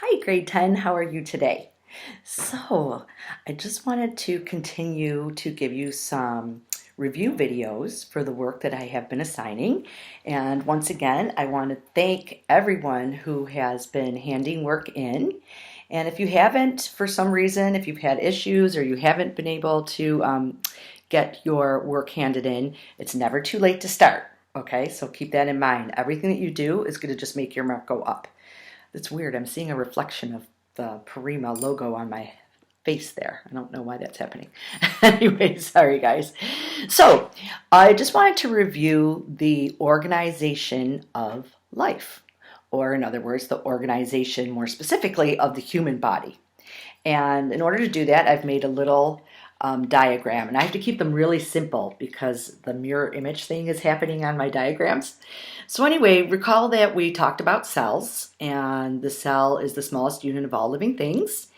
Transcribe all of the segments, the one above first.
Hi, grade 10. How are you today? I just wanted to continue to give you some review videos for the work that I have been assigning. And once again, I want to thank everyone who has been handing work in. And if you haven't, for some reason, if you've had issues or you haven't been able to get your work handed in, it's never too late to start. Okay, so keep that in mind. Everything that you do is going to just make your mark go up. It's weird. I'm seeing a reflection of the Prima logo on my face there. I don't know why that's happening. Anyway, sorry guys. So I just wanted to review the organization of life, or in other words, the organization more specifically of the human body. And in order to do that, I've made a little diagram, and I have to keep them really simple because the mirror image thing is happening on my diagrams. So anyway, recall that we talked about cells, and the cell is the smallest unit of all living things.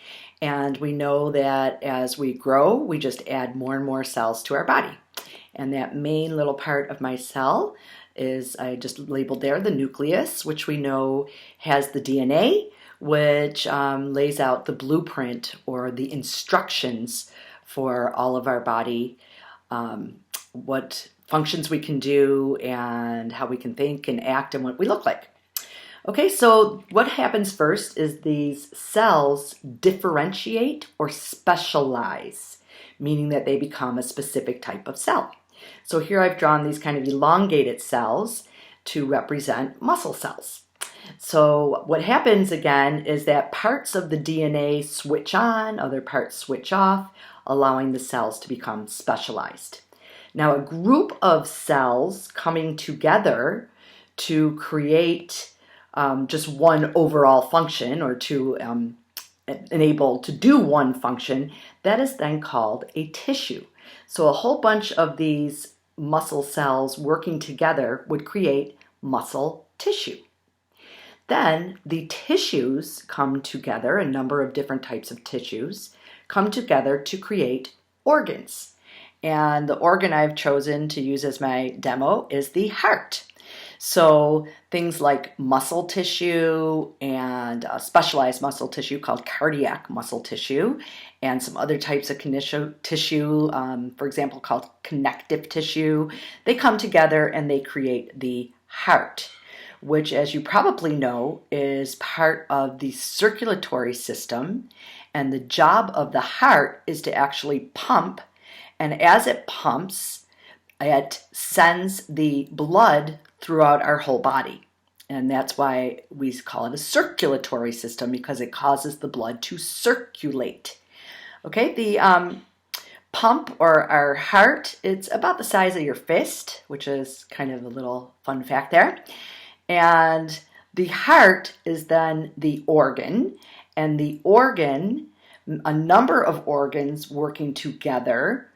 And we know that as we grow, we just add more and more cells to our body. And that main little part of my cell is, I just labeled there, the nucleus, which we know has the DNA, which lays out the blueprint or the instructions for all of our body, what functions we can do and how we can think and act and what we look like. Okay, so what happens first is these cells differentiate or specialize, meaning that they become a specific type of cell. So here I've drawn these kind of elongated cells to represent muscle cells. So what happens again is that parts of the DNA switch on, other parts switch off, allowing the cells to become specialized. Now, a group of cells coming together to create just one overall function, or to enable to do one function, that is then called a tissue. So a whole bunch of these muscle cells working together would create muscle tissue. Then the tissues come together, a number of different types of tissues come together to create organs. And the organ I've chosen to use as my demo is the heart. So things like muscle tissue and specialized muscle tissue called cardiac muscle tissue, and some other types of tissue, for example, called connective tissue, they come together and they create the heart, which, as you probably know, is part of the circulatory system. And the job of the heart is to actually pump. And as it pumps, it sends the blood throughout our whole body. And that's why we call it a circulatory system, because it causes the blood to circulate. Okay, the pump, or our heart, it's about the size of your fist, which is kind of a little fun fact there. And the heart is then the organ, and the organ, a number of organs working together,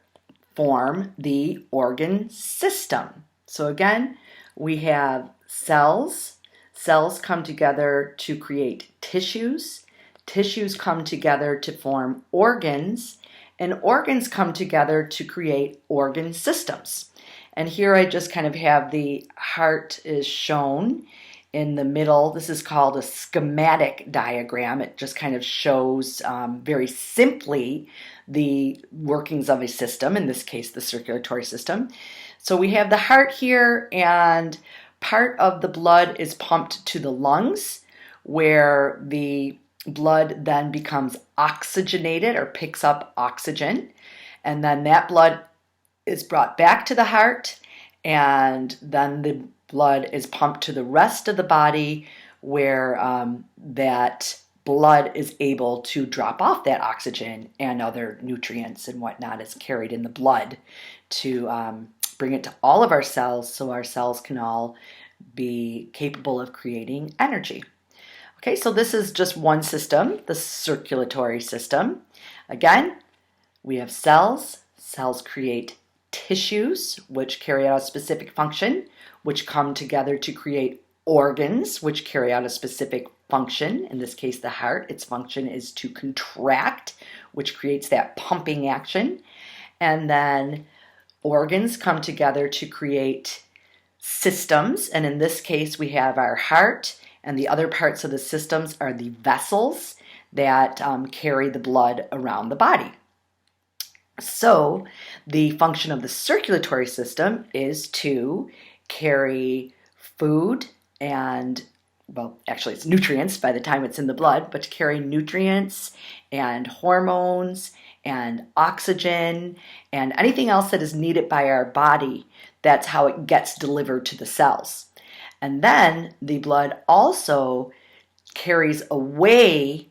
form the organ system. So again, we have cells. Cells come together to create tissues. Tissues come together to form organs, and organs come together to create organ systems. And here I just kind of have the heart is shown in the middle. This is called a schematic diagram. It just kind of shows very simply the workings of a system, in this case the circulatory system. So we have the heart here, and part of the blood is pumped to the lungs, where the blood then becomes oxygenated or picks up oxygen, and then that blood is brought back to the heart, and then the blood is pumped to the rest of the body, where that blood is able to drop off that oxygen and other nutrients and whatnot is carried in the blood to bring it to all of our cells, so our cells can all be capable of creating energy. Okay, so this is just one system, the circulatory system. Again, we have cells. Cells create tissues, which carry out a specific function, which come together to create organs, which carry out a specific function. In this case, the heart, its function is to contract, which creates that pumping action. And then organs come together to create systems. And in this case, we have our heart And the other parts of the systems are the vessels that carry the blood around the body. So the function of the circulatory system is to carry food and, well, actually it's nutrients by the time it's in the blood, but to carry nutrients and hormones and oxygen and anything else that is needed by our body. That's how it gets delivered to the cells. And then the blood also carries away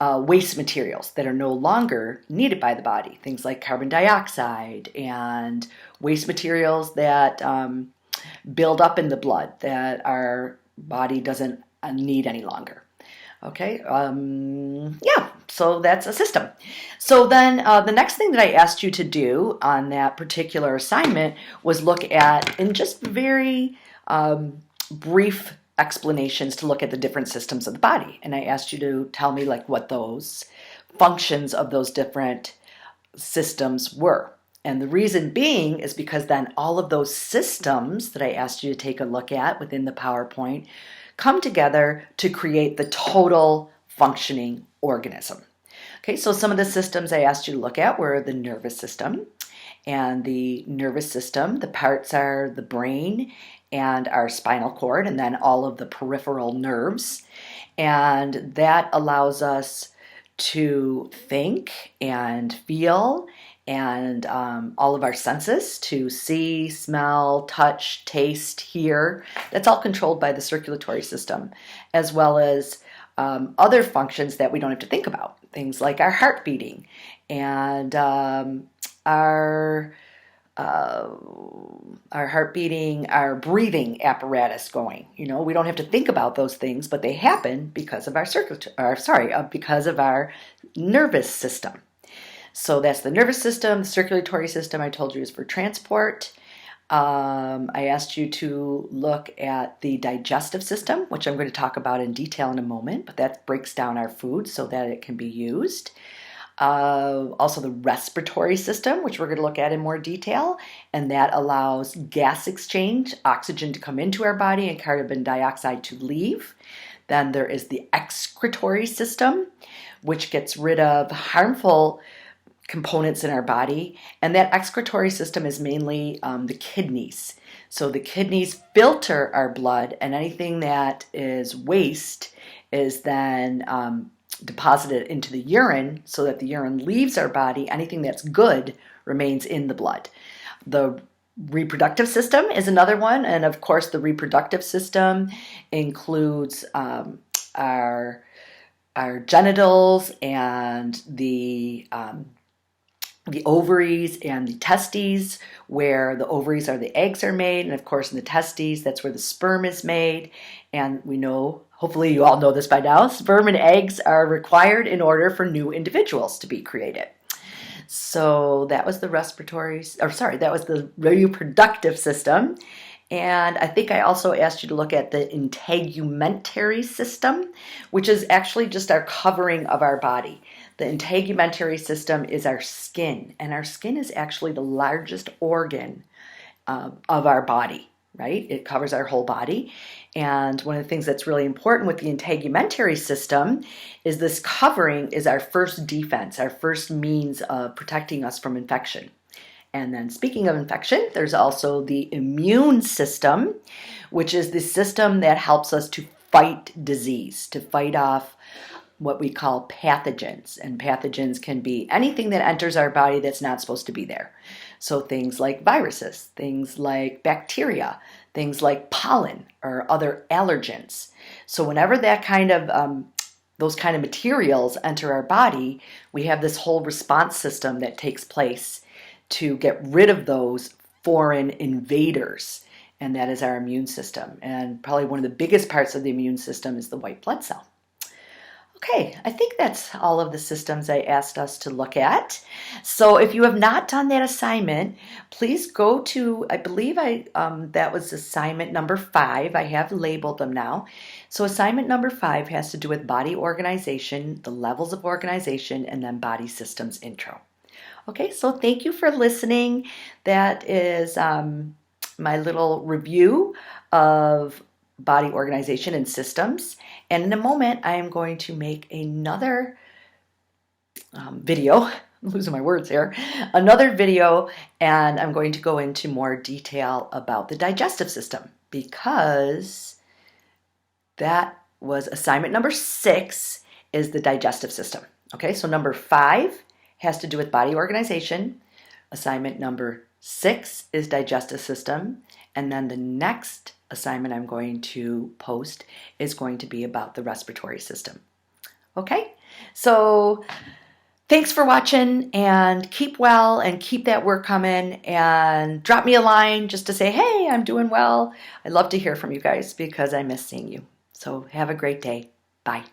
waste materials that are no longer needed by the body, things like carbon dioxide and waste materials that build up in the blood that our body doesn't need any longer. Okay, yeah, so that's a system. So then the next thing that I asked you to do on that particular assignment was look at, in just very brief explanations, to look at the different systems of the body. And I asked you to tell me like what those functions of those different systems were. And the reason being is because then all of those systems that I asked you to take a look at within the PowerPoint come together to create the total functioning organism. Okay, so some of the systems I asked you to look at were the nervous system. And the nervous system, the parts are the brain and our spinal cord, and then all of the peripheral nerves. And that allows us to think and feel, and all of our senses, to see, smell, touch, taste, hear. That's all controlled by the circulatory system, as well as other functions that we don't have to think about. Things like our heart beating and our heart beating, our breathing apparatus going. You know, we don't have to think about those things, but they happen because of our because of our nervous system. So that's the nervous system. The circulatory system, I told you, is for transport. I asked you to look at the digestive system, which I'm going to talk about in detail in a moment, but that breaks down our food so that it can be used. Also the respiratory system, which we're going to look at in more detail, and that allows gas exchange, oxygen to come into our body and carbon dioxide to leave. Then there is the excretory system, which gets rid of harmful components in our body, and that excretory system is mainly the kidneys. So the kidneys filter our blood, and anything that is waste is then deposited into the urine so that the urine leaves our body. Anything that's good remains in the blood. The reproductive system is another one, and of course the reproductive system includes our genitals and the ovaries and the testes, where the ovaries are the eggs are made, and of course in the testes, that's where the sperm is made. And we know, hopefully you all know this by now, sperm and eggs are required in order for new individuals to be created. So that was the reproductive system. And I think I also asked you to look at the integumentary system, which is actually just our covering of our body. The integumentary system is our skin, and our skin is actually the largest organ of our body, right? It covers our whole body. And one of the things that's really important with the integumentary system is this covering is our first defense, our first means of protecting us from infection. And then speaking of infection, there's also the immune system, which is the system that helps us to fight disease, to fight off what we call pathogens. And pathogens can be anything that enters our body that's not supposed to be there. So things like viruses, things like bacteria, things like pollen or other allergens. So whenever that kind of those kind of materials enter our body, we have this whole response system that takes place to get rid of those foreign invaders, and that is our immune system. And probably one of the biggest parts of the immune system is the white blood cell. Okay, I think that's all of the systems I asked us to look at. So if you have not done that assignment, please go to, I believe that was assignment number 5. I have labeled them now. So assignment number 5 has to do with body organization, the levels of organization, and then body systems intro. Okay, so thank you for listening. That is my little review of body organization and systems. And in a moment, I am going to make another video. I'm losing my words here. Another video, and I'm going to go into more detail about the digestive system, because that was assignment number 6, is the digestive system. Okay, so number 5 has to do with body organization. Assignment number 6 is digestive system. And then the next assignment I'm going to post is going to be about the respiratory system. Okay, so thanks for watching, and keep well and keep that work coming, and drop me a line just to say, hey, I'm doing well. I love to hear from you guys because I miss seeing you. So have a great day. Bye.